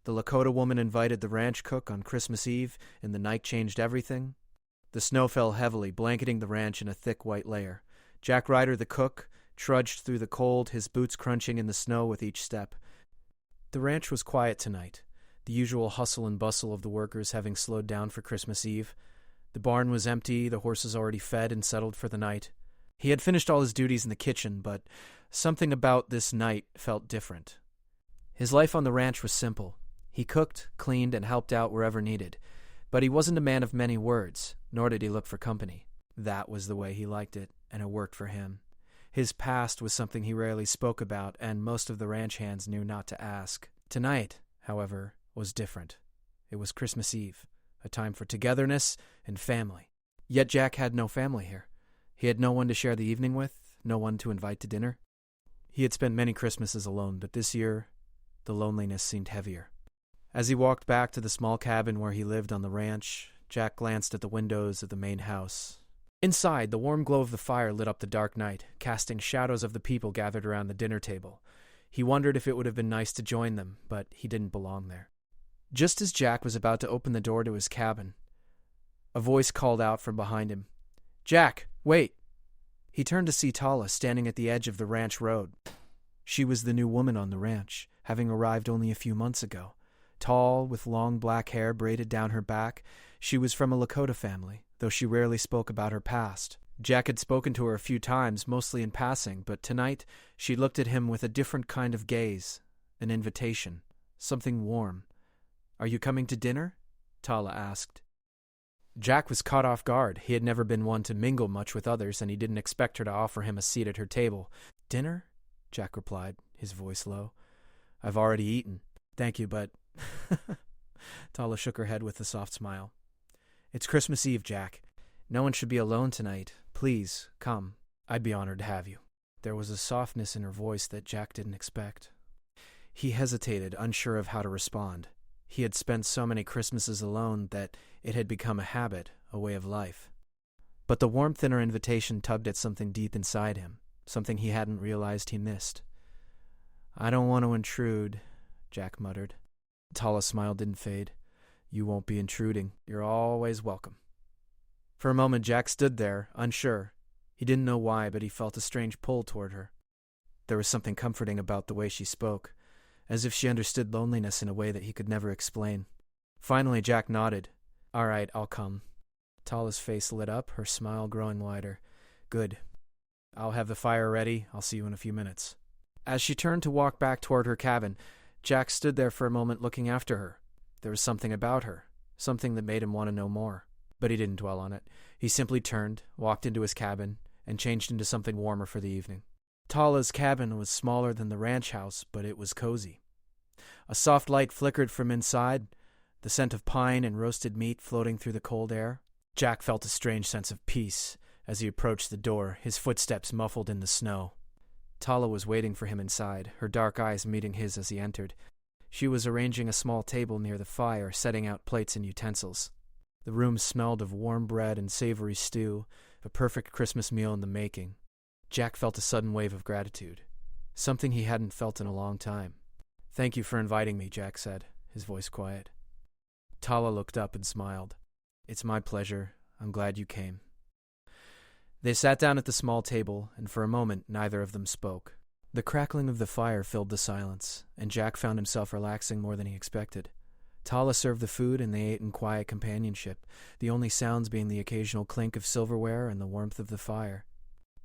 The Lakota woman invited the ranch cook on Christmas Eve, and the night changed everything. The snow fell heavily, blanketing the ranch in a thick white layer. Jack Ryder, the cook, trudged through the cold, his boots crunching in the snow with each step. The ranch was quiet tonight, the usual hustle and bustle of the workers having slowed down for Christmas Eve. The barn was empty, the horses already fed and settled for the night. He had finished all his duties in the kitchen, but something about this night felt different. His life on the ranch was simple. He cooked, cleaned, and helped out wherever needed. But he wasn't a man of many words, nor did he look for company. That was the way he liked it, and it worked for him. His past was something he rarely spoke about, and most of the ranch hands knew not to ask. Tonight, however, was different. It was Christmas Eve, a time for togetherness and family. Yet Jack had no family here. He had no one to share the evening with, no one to invite to dinner. He had spent many Christmases alone, but this year, the loneliness seemed heavier. As he walked back to the small cabin where he lived on the ranch, Jack glanced at the windows of the main house. Inside, the warm glow of the fire lit up the dark night, casting shadows of the people gathered around the dinner table. He wondered if it would have been nice to join them, but he didn't belong there. Just as Jack was about to open the door to his cabin, a voice called out from behind him, "Jack, wait!" He turned to see Tala standing at the edge of the ranch road. She was the new woman on the ranch, having arrived only a few months ago. Tall, with long black hair braided down her back, she was from a Lakota family, though she rarely spoke about her past. Jack had spoken to her a few times, mostly in passing, but tonight she looked at him with a different kind of gaze, an invitation, something warm. "Are you coming to dinner?" Tala asked. Jack was caught off guard. He had never been one to mingle much with others, and he didn't expect her to offer him a seat at her table. "Dinner?" Jack replied, his voice low. "I've already eaten." "Thank you, but..." Tala shook her head with a soft smile. "It's Christmas Eve, Jack. No one should be alone tonight. Please, come. I'd be honored to have you." There was a softness in her voice that Jack didn't expect. He hesitated, unsure of how to respond. He had spent so many Christmases alone that it had become a habit, a way of life. But the warmth in her invitation tugged at something deep inside him, something he hadn't realized he missed. "I don't want to intrude," Jack muttered. Tala's smile didn't fade. "You won't be intruding. You're always welcome." For a moment, Jack stood there, unsure. He didn't know why, but he felt a strange pull toward her. There was something comforting about the way she spoke, as if she understood loneliness in a way that he could never explain. Finally, Jack nodded. "All right, I'll come." Tala's face lit up, her smile growing wider. "Good. I'll have the fire ready. I'll see you in a few minutes." As she turned to walk back toward her cabin, Jack stood there for a moment looking after her. There was something about her, something that made him want to know more. But he didn't dwell on it. He simply turned, walked into his cabin, and changed into something warmer for the evening. Tala's cabin was smaller than the ranch house, but it was cozy. A soft light flickered from inside, the scent of pine and roasted meat floating through the cold air. Jack felt a strange sense of peace as he approached the door, his footsteps muffled in the snow. Tala was waiting for him inside, her dark eyes meeting his as he entered. She was arranging a small table near the fire, setting out plates and utensils. The room smelled of warm bread and savory stew, a perfect Christmas meal in the making. Jack felt a sudden wave of gratitude, something he hadn't felt in a long time. "Thank you for inviting me," Jack said, his voice quiet. Tala looked up and smiled. "It's my pleasure. I'm glad you came." They sat down at the small table, and for a moment neither of them spoke. The crackling of the fire filled the silence, and Jack found himself relaxing more than he expected. Tala served the food, and they ate in quiet companionship, the only sounds being the occasional clink of silverware and the warmth of the fire.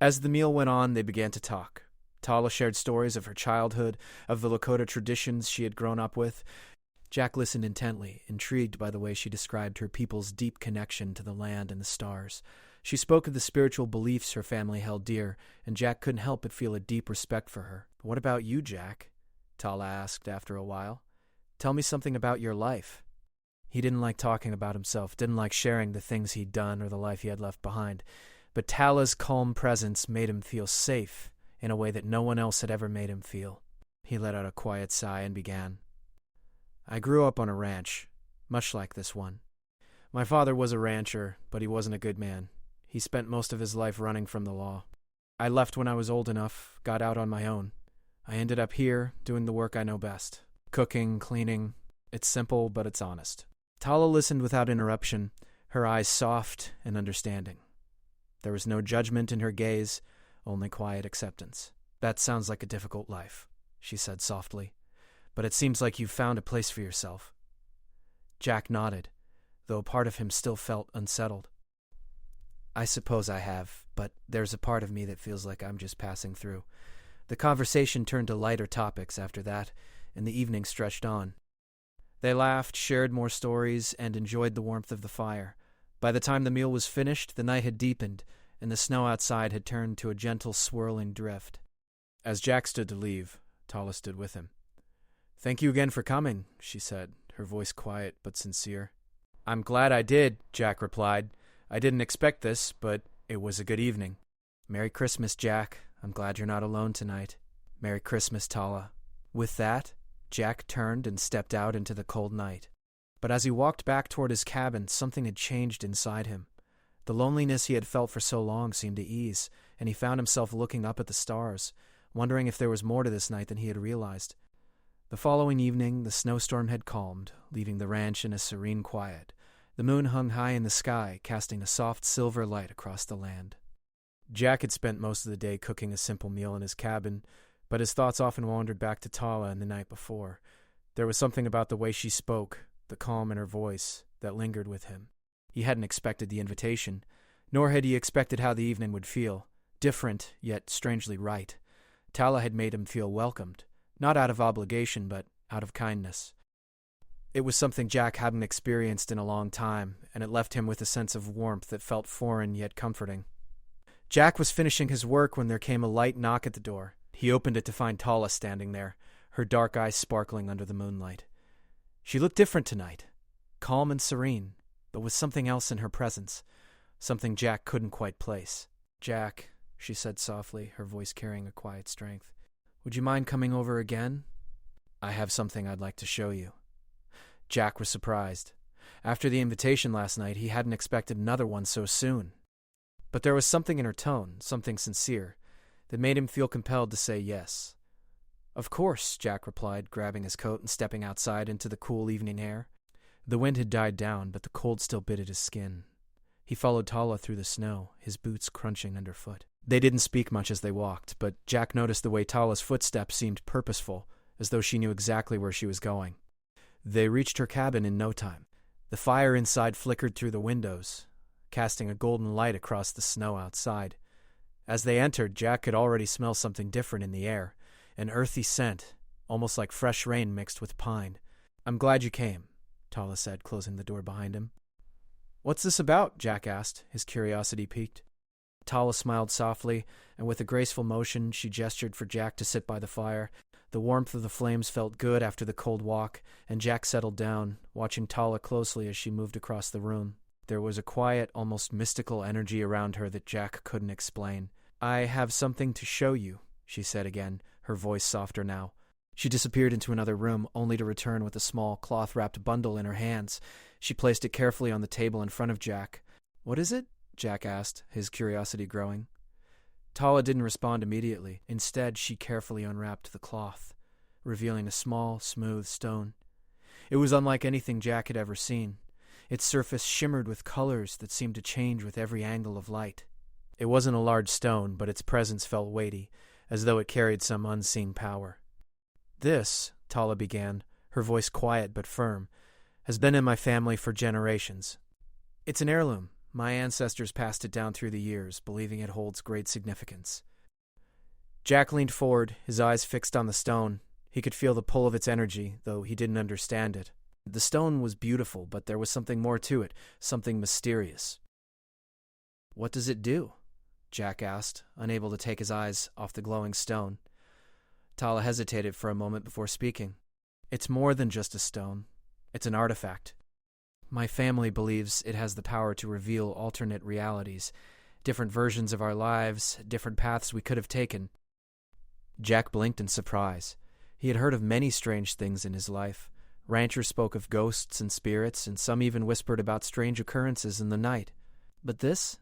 As the meal went on, they began to talk. Tala shared stories of her childhood, of the Lakota traditions she had grown up with. Jack listened intently, intrigued by the way she described her people's deep connection to the land and the stars. She spoke of the spiritual beliefs her family held dear, and Jack couldn't help but feel a deep respect for her. "What about you, Jack?" Tala asked after a while. "Tell me something about your life." He didn't like talking about himself, didn't like sharing the things he'd done or the life he had left behind. But Tala's calm presence made him feel safe in a way that no one else had ever made him feel. He let out a quiet sigh and began. "I grew up on a ranch, much like this one. My father was a rancher, but he wasn't a good man. He spent most of his life running from the law. I left when I was old enough, got out on my own. I ended up here, doing the work I know best. Cooking, cleaning. It's simple, but it's honest. Tala listened without interruption, her eyes soft and understanding. There was no judgment in her gaze, only quiet acceptance. That sounds like a difficult life, she said softly, but it seems like you've found a place for yourself. Jack nodded, though a part of him still felt unsettled. I suppose I have, but there's a part of me that feels like I'm just passing through. The conversation turned to lighter topics after that, and the evening stretched on. They laughed, shared more stories, and enjoyed the warmth of the fire. By the time the meal was finished, the night had deepened, and the snow outside had turned to a gentle swirling drift. As Jack stood to leave, Tala stood with him. Thank you again for coming, she said, her voice quiet but sincere. I'm glad I did, Jack replied. I didn't expect this, but it was a good evening. Merry Christmas, Jack. I'm glad you're not alone tonight. Merry Christmas, Tala. With that, Jack turned and stepped out into the cold night. But as he walked back toward his cabin, something had changed inside him. The loneliness he had felt for so long seemed to ease, and he found himself looking up at the stars, wondering if there was more to this night than he had realized. The following evening, the snowstorm had calmed, leaving the ranch in a serene quiet. The moon hung high in the sky, casting a soft silver light across the land. Jack had spent most of the day cooking a simple meal in his cabin, but his thoughts often wandered back to Tala and the night before. There was something about the way she spoke, the calm in her voice, that lingered with him. He hadn't expected the invitation, nor had he expected how the evening would feel. Different, yet strangely right. Tala had made him feel welcomed, not out of obligation, but out of kindness. It was something Jack hadn't experienced in a long time, and it left him with a sense of warmth that felt foreign yet comforting. Jack was finishing his work when there came a light knock at the door. He opened it to find Tala standing there, her dark eyes sparkling under the moonlight. She looked different tonight, calm and serene, but with something else in her presence, something Jack couldn't quite place. Jack, she said softly, her voice carrying a quiet strength, would you mind coming over again? I have something I'd like to show you. Jack was surprised. After the invitation last night, he hadn't expected another one so soon. But there was something in her tone, something sincere, that made him feel compelled to say yes. Of course, Jack replied, grabbing his coat and stepping outside into the cool evening air. The wind had died down, but the cold still bit at his skin. He followed Tala through the snow, his boots crunching underfoot. They didn't speak much as they walked, but Jack noticed the way Tala's footsteps seemed purposeful, as though she knew exactly where she was going. They reached her cabin in no time. The fire inside flickered through the windows, casting a golden light across the snow outside. As they entered, Jack could already smell something different in the air, an earthy scent, almost like fresh rain mixed with pine. I'm glad you came, Tala said, closing the door behind him. What's this about? Jack asked, his curiosity piqued. Tala smiled softly, and with a graceful motion she gestured for Jack to sit by the fire. The warmth of the flames felt good after the cold walk, and Jack settled down, watching Tala closely as she moved across the room. There was a quiet, almost mystical energy around her that Jack couldn't explain. I have something to show you, she said again, her voice softer now. She disappeared into another room, only to return with a small, cloth-wrapped bundle in her hands. She placed it carefully on the table in front of Jack. What is it? Jack asked, his curiosity growing. Tala didn't respond immediately. Instead, she carefully unwrapped the cloth, revealing a small, smooth stone. It was unlike anything Jack had ever seen. Its surface shimmered with colors that seemed to change with every angle of light. It wasn't a large stone, but its presence felt weighty, as though it carried some unseen power. This, Tala began, her voice quiet but firm, has been in my family for generations. It's an heirloom. My ancestors passed it down through the years, believing it holds great significance. Jack leaned forward, his eyes fixed on the stone. He could feel the pull of its energy, though he didn't understand it. The stone was beautiful, but there was something more to it, something mysterious. What does it do? Jack asked, unable to take his eyes off the glowing stone. Tala hesitated for a moment before speaking. It's more than just a stone. It's an artifact. My family believes it has the power to reveal alternate realities, different versions of our lives, different paths we could have taken. Jack blinked in surprise. He had heard of many strange things in his life. Ranchers spoke of ghosts and spirits, and some even whispered about strange occurrences in the night. But this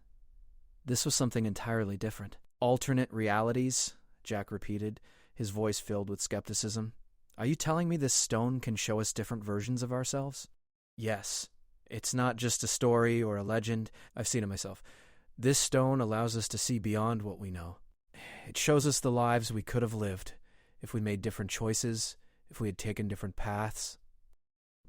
was something entirely different. Alternate realities, Jack repeated, his voice filled with skepticism. Are you telling me this stone can show us different versions of ourselves? Yes. It's not just a story or a legend. I've seen it myself. This stone allows us to see beyond what we know. It shows us the lives we could have lived if we made different choices, if we had taken different paths.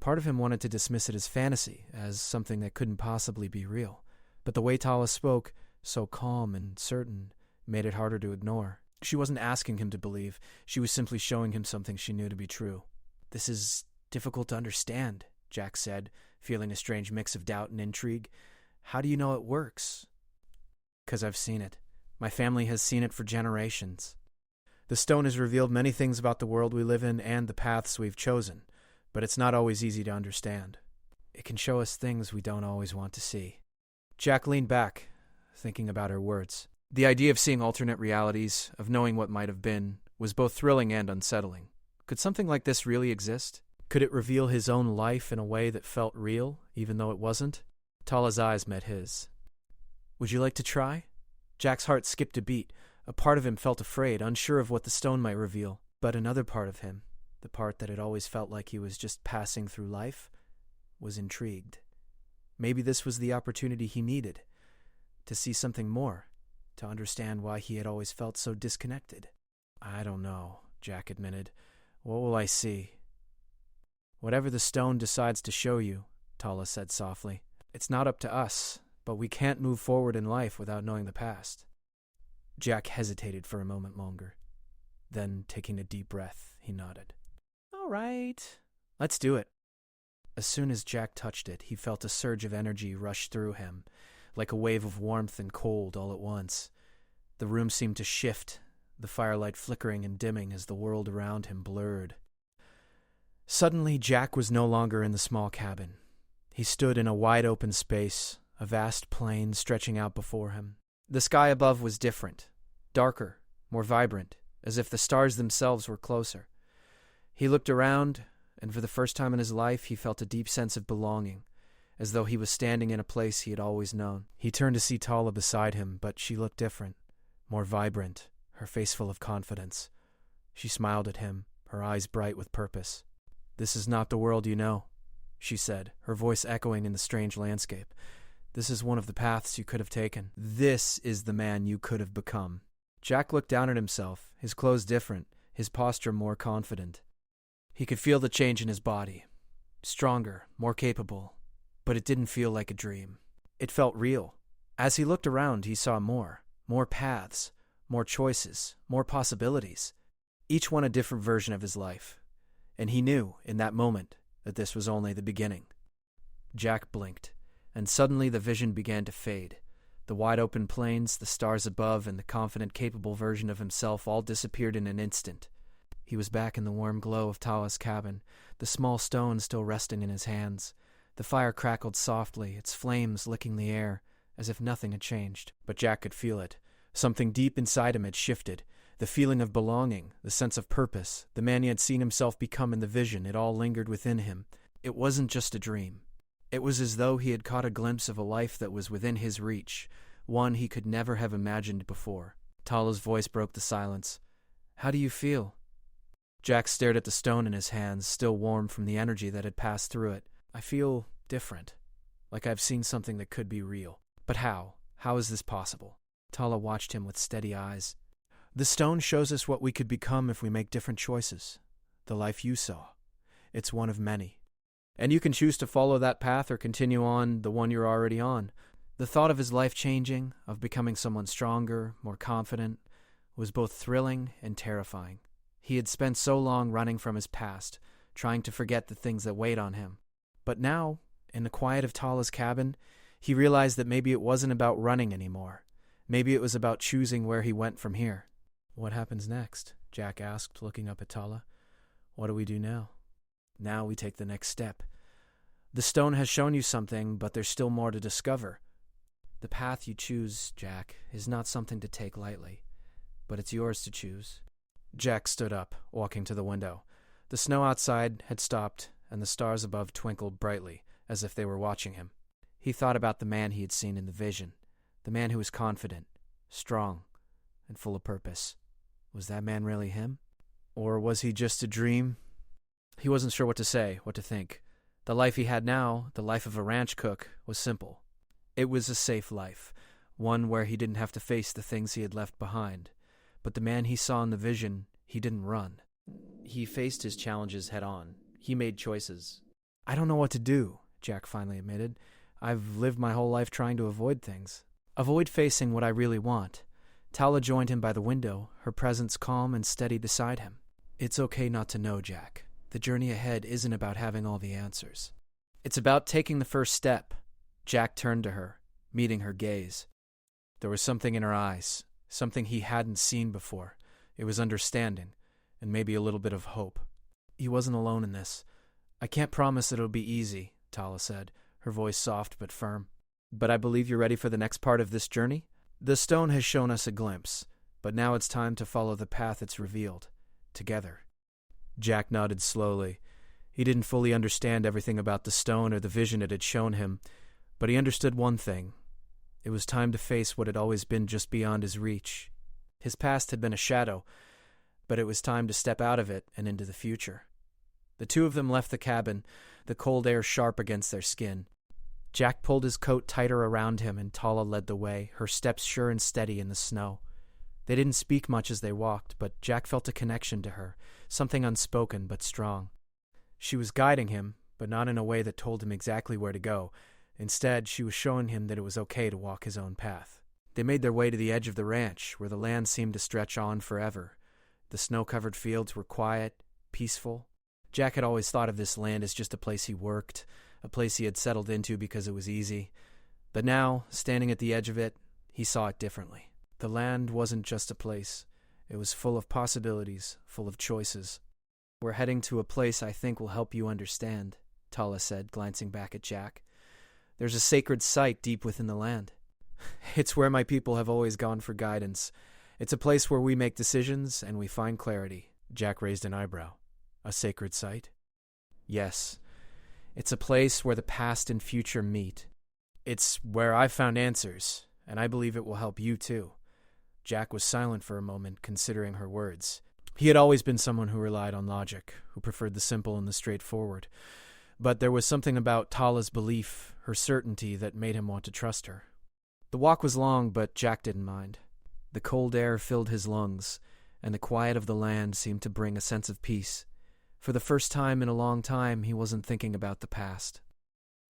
Part of him wanted to dismiss it as fantasy, as something that couldn't possibly be real. But the way Tala spoke, so calm and certain, made it harder to ignore. She wasn't asking him to believe. She was simply showing him something she knew to be true. "This is difficult to understand," Jack said, feeling a strange mix of doubt and intrigue. "How do you know it works?" "'Cause I've seen it. My family has seen it for generations. The stone has revealed many things about the world we live in and the paths we've chosen, but it's not always easy to understand. It can show us things we don't always want to see." Jack leaned back, thinking about her words. The idea of seeing alternate realities, of knowing what might have been, was both thrilling and unsettling. Could something like this really exist? Could it reveal his own life in a way that felt real, even though it wasn't? Tala's eyes met his. "Would you like to try?" Jack's heart skipped a beat. A part of him felt afraid, unsure of what the stone might reveal. But another part of him, the part that had always felt like he was just passing through life, was intrigued. Maybe this was the opportunity he needed, to see something more, to understand why he had always felt so disconnected. "I don't know," Jack admitted. "What will I see?" "Whatever the stone decides to show you," Tala said softly. "It's not up to us, but we can't move forward in life without knowing the past." Jack hesitated for a moment longer. Then, taking a deep breath, he nodded. "All right, let's do it." As soon as Jack touched it, he felt a surge of energy rush through him, like a wave of warmth and cold all at once. The room seemed to shift, the firelight flickering and dimming as the world around him blurred. Suddenly, Jack was no longer in the small cabin. He stood in a wide-open space, a vast plain stretching out before him. The sky above was different, darker, more vibrant, as if the stars themselves were closer. He looked around, and for the first time in his life, he felt a deep sense of belonging, as though he was standing in a place he had always known. He turned to see Tala beside him, but she looked different, more vibrant, her face full of confidence. She smiled at him, her eyes bright with purpose. "This is not the world you know," she said, her voice echoing in the strange landscape. "This is one of the paths you could have taken. This is the man you could have become." Jack looked down at himself, his clothes different, his posture more confident. He could feel the change in his body. Stronger, more capable. But it didn't feel like a dream. It felt real. As he looked around, he saw more paths, more choices, more possibilities. Each one a different version of his life. And he knew, in that moment, that this was only the beginning. Jack blinked, and suddenly the vision began to fade. The wide-open plains, the stars above, and the confident, capable version of himself all disappeared in an instant. He was back in the warm glow of Tala's cabin, the small stone still resting in his hands. The fire crackled softly, its flames licking the air, as if nothing had changed. But Jack could feel it. Something deep inside him had shifted. The feeling of belonging, the sense of purpose, the man he had seen himself become in the vision, it all lingered within him. It wasn't just a dream. It was as though he had caught a glimpse of a life that was within his reach, one he could never have imagined before. Tala's voice broke the silence. "How do you feel?" Jack stared at the stone in his hands, still warm from the energy that had passed through it. "I feel different, like I've seen something that could be real. But how? How is this possible?" Tala watched him with steady eyes. "The stone shows us what we could become if we make different choices. The life you saw. It's one of many. And you can choose to follow that path or continue on the one you're already on." The thought of his life changing, of becoming someone stronger, more confident, was both thrilling and terrifying. He had spent so long running from his past, trying to forget the things that weighed on him. But now, in the quiet of Tala's cabin, he realized that maybe it wasn't about running anymore. Maybe it was about choosing where he went from here. "What happens next?" Jack asked, looking up at Tala. "What do we do now?" "Now we take the next step. The stone has shown you something, but there's still more to discover. The path you choose, Jack, is not something to take lightly, but it's yours to choose." Jack stood up, walking to the window. The snow outside had stopped, and the stars above twinkled brightly, as if they were watching him. He thought about the man he had seen in the vision, the man who was confident, strong, and full of purpose. Was that man really him? Or was he just a dream, He wasn't sure what to say, what to think. The life he had now, the life of a ranch cook, was simple. It was a safe life, one where he didn't have to face the things he had left behind. But the man he saw in the vision, he didn't run. He faced his challenges head on. He made choices. "I don't know what to do," Jack finally admitted. "I've lived my whole life trying to avoid things. Avoid facing what I really want." Tala joined him by the window, her presence calm and steady beside him. "It's okay not to know, Jack. The journey ahead isn't about having all the answers. It's about taking the first step." Jack turned to her, meeting her gaze. There was something in her eyes, something he hadn't seen before. It was understanding, and maybe a little bit of hope. He wasn't alone in this. "I can't promise it'll be easy," Tala said, her voice soft but firm. "But I believe you're ready for the next part of this journey? The stone has shown us a glimpse, but now it's time to follow the path it's revealed, together." Jack nodded slowly. He didn't fully understand everything about the stone or the vision it had shown him, but he understood one thing. It was time to face what had always been just beyond his reach. His past had been a shadow, but it was time to step out of it and into the future. The two of them left the cabin, the cold air sharp against their skin. Jack pulled his coat tighter around him, and Tala led the way, her steps sure and steady in the snow. They didn't speak much as they walked, but Jack felt a connection to her, something unspoken but strong. She was guiding him, but not in a way that told him exactly where to go. Instead, she was showing him that it was okay to walk his own path. They made their way to the edge of the ranch, where the land seemed to stretch on forever. The snow-covered fields were quiet, peaceful. Jack had always thought of this land as just a place he worked, a place he had settled into because it was easy. But now, standing at the edge of it, he saw it differently. The land wasn't just a place. It was full of possibilities, full of choices. "We're heading to a place I think will help you understand," Tala said, glancing back at Jack. "There's a sacred site deep within the land. It's where my people have always gone for guidance. It's a place where we make decisions and we find clarity." Jack raised an eyebrow. "A sacred site?" "Yes. It's a place where the past and future meet. It's where I've found answers, and I believe it will help you too." Jack was silent for a moment, considering her words. He had always been someone who relied on logic, who preferred the simple and the straightforward. But there was something about Tala's belief, her certainty, that made him want to trust her. The walk was long, but Jack didn't mind. The cold air filled his lungs, and the quiet of the land seemed to bring a sense of peace. For the first time in a long time, he wasn't thinking about the past.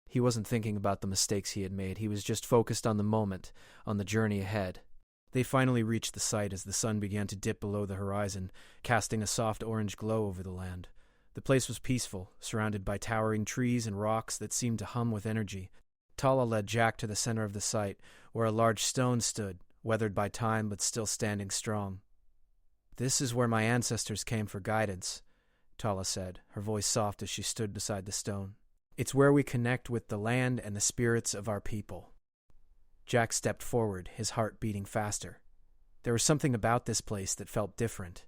He wasn't thinking about the mistakes he had made. He was just focused on the moment, on the journey ahead. They finally reached the site as the sun began to dip below the horizon, casting a soft orange glow over the land. The place was peaceful, surrounded by towering trees and rocks that seemed to hum with energy. Tala led Jack to the center of the site, where a large stone stood, weathered by time but still standing strong. "This is where my ancestors came for guidance," Tala said, her voice soft as she stood beside the stone. "It's where we connect with the land and the spirits of our people." Jack stepped forward, his heart beating faster. There was something about this place that felt different.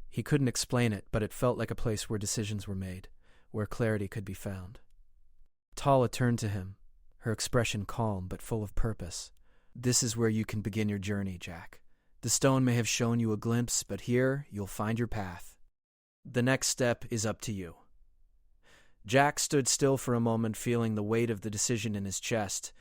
He couldn't explain it, but it felt like a place where decisions were made, where clarity could be found. Tala turned to him, her expression calm but full of purpose. "This is where you can begin your journey, Jack. The stone may have shown you a glimpse, but here you'll find your path. The next step is up to you." Jack stood still for a moment, feeling the weight of the decision in his chest.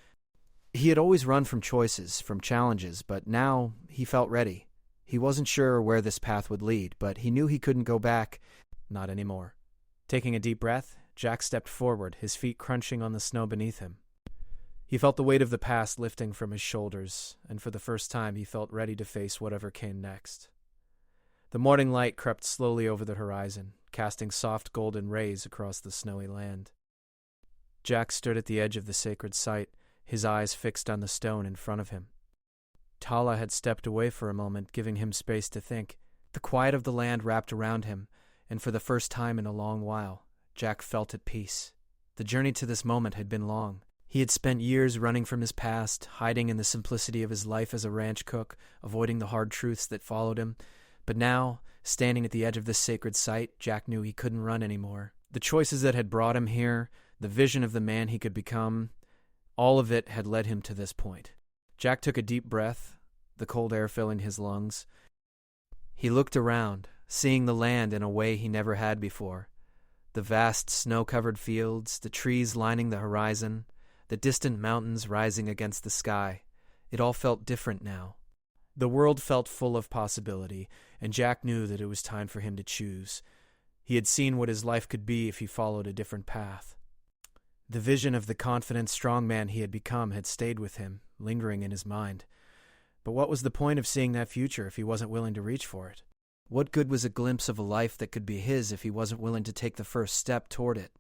He had always run from choices, from challenges, but now he felt ready. He wasn't sure where this path would lead, but he knew he couldn't go back. Not anymore. Taking a deep breath, Jack stepped forward, his feet crunching on the snow beneath him. He felt the weight of the past lifting from his shoulders, and for the first time he felt ready to face whatever came next. The morning light crept slowly over the horizon, casting soft golden rays across the snowy land. Jack stood at the edge of the sacred site, his eyes fixed on the stone in front of him. Tala had stepped away for a moment, giving him space to think. The quiet of the land wrapped around him, and for the first time in a long while, Jack felt at peace. The journey to this moment had been long. He had spent years running from his past, hiding in the simplicity of his life as a ranch cook, avoiding the hard truths that followed him. But now, standing at the edge of this sacred site, Jack knew he couldn't run anymore. The choices that had brought him here, the vision of the man he could become, all of it had led him to this point. Jack took a deep breath, the cold air filling his lungs. He looked around, seeing the land in a way he never had before. The vast snow-covered fields, the trees lining the horizon, the distant mountains rising against the sky. It all felt different now. The world felt full of possibility, and Jack knew that it was time for him to choose. He had seen what his life could be if he followed a different path. The vision of the confident, strong man he had become had stayed with him, lingering in his mind. But what was the point of seeing that future if he wasn't willing to reach for it? What good was a glimpse of a life that could be his if he wasn't willing to take the first step toward it?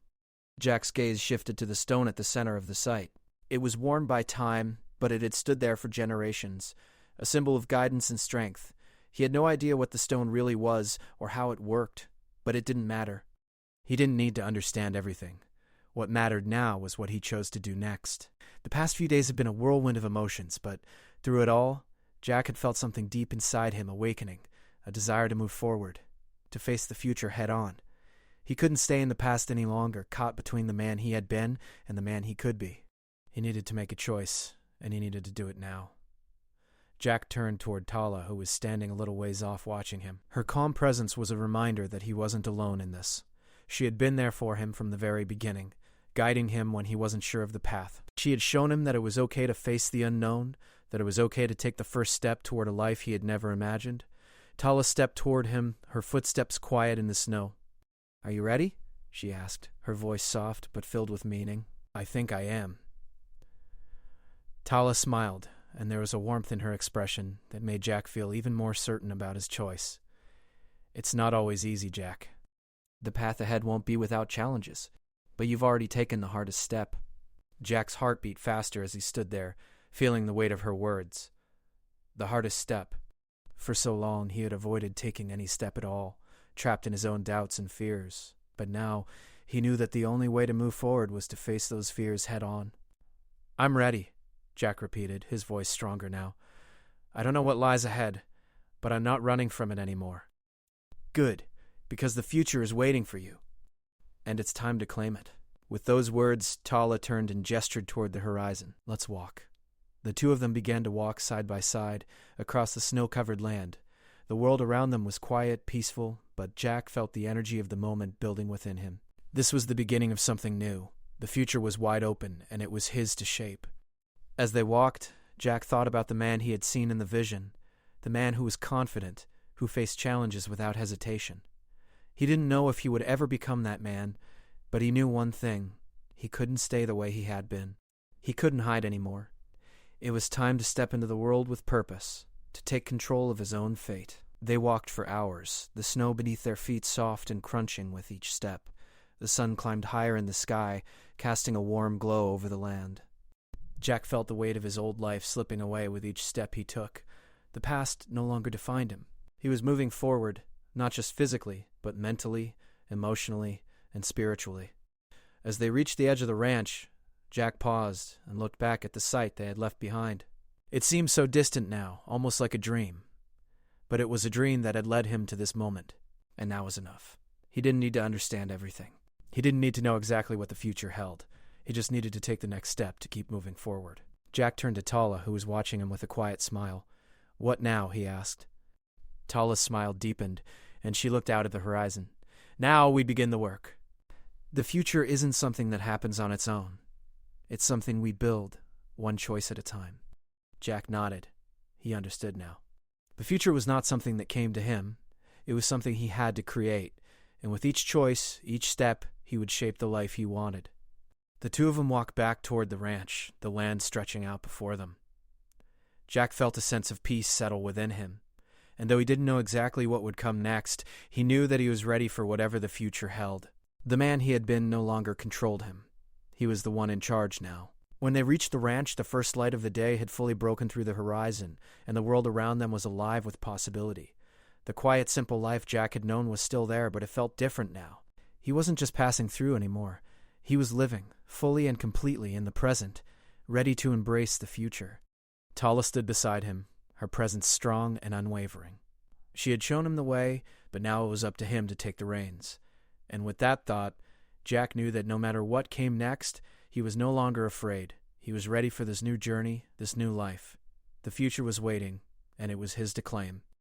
Jack's gaze shifted to the stone at the center of the site. It was worn by time, but it had stood there for generations, a symbol of guidance and strength. He had no idea what the stone really was or how it worked, but it didn't matter. He didn't need to understand everything. What mattered now was what he chose to do next. The past few days had been a whirlwind of emotions, but through it all, Jack had felt something deep inside him awakening, a desire to move forward, to face the future head-on. He couldn't stay in the past any longer, caught between the man he had been and the man he could be. He needed to make a choice, and he needed to do it now. Jack turned toward Tala, who was standing a little ways off watching him. Her calm presence was a reminder that he wasn't alone in this. She had been there for him from the very beginning, guiding him when he wasn't sure of the path. She had shown him that it was okay to face the unknown, that it was okay to take the first step toward a life he had never imagined. Tala stepped toward him, her footsteps quiet in the snow. "Are you ready?" she asked, her voice soft but filled with meaning. "I think I am." Tala smiled, and there was a warmth in her expression that made Jack feel even more certain about his choice. "It's not always easy, Jack. The path ahead won't be without challenges, but you've already taken the hardest step." Jack's heart beat faster as he stood there, feeling the weight of her words. The hardest step. For so long he had avoided taking any step at all, trapped in his own doubts and fears. But now he knew that the only way to move forward was to face those fears head on. "I'm ready," Jack repeated, his voice stronger now. "I don't know what lies ahead, but I'm not running from it anymore." "Good, because the future is waiting for you, and it's time to claim it." With those words, Tala turned and gestured toward the horizon. "Let's walk." The two of them began to walk side by side across the snow-covered land. The world around them was quiet, peaceful, but Jack felt the energy of the moment building within him. This was the beginning of something new. The future was wide open, and it was his to shape. As they walked, Jack thought about the man he had seen in the vision, the man who was confident, who faced challenges without hesitation. He didn't know if he would ever become that man, but he knew one thing. He couldn't stay the way he had been. He couldn't hide anymore. It was time to step into the world with purpose, to take control of his own fate. They walked for hours, the snow beneath their feet soft and crunching with each step. The sun climbed higher in the sky, casting a warm glow over the land. Jack felt the weight of his old life slipping away with each step he took. The past no longer defined him. He was moving forward, not just physically, but mentally, emotionally, and spiritually. As they reached the edge of the ranch, Jack paused and looked back at the site they had left behind. It seemed so distant now, almost like a dream. But it was a dream that had led him to this moment, and that was enough. He didn't need to understand everything. He didn't need to know exactly what the future held. He just needed to take the next step to keep moving forward. Jack turned to Tala, who was watching him with a quiet smile. "What now?" he asked. Tala's smile deepened, and she looked out at the horizon. "Now we begin the work. The future isn't something that happens on its own. It's something we build, one choice at a time." Jack nodded. He understood now. The future was not something that came to him. It was something he had to create, and with each choice, each step, he would shape the life he wanted. The two of them walked back toward the ranch, the land stretching out before them. Jack felt a sense of peace settle within him, and though he didn't know exactly what would come next, he knew that he was ready for whatever the future held. The man he had been no longer controlled him. He was the one in charge now. When they reached the ranch, the first light of the day had fully broken through the horizon, and the world around them was alive with possibility. The quiet, simple life Jack had known was still there, but it felt different now. He wasn't just passing through anymore. He was living, fully and completely, in the present, ready to embrace the future. Tala stood beside him, her presence strong and unwavering. She had shown him the way, but now it was up to him to take the reins. And with that thought, Jack knew that no matter what came next, he was no longer afraid. He was ready for this new journey, this new life. The future was waiting, and it was his to claim.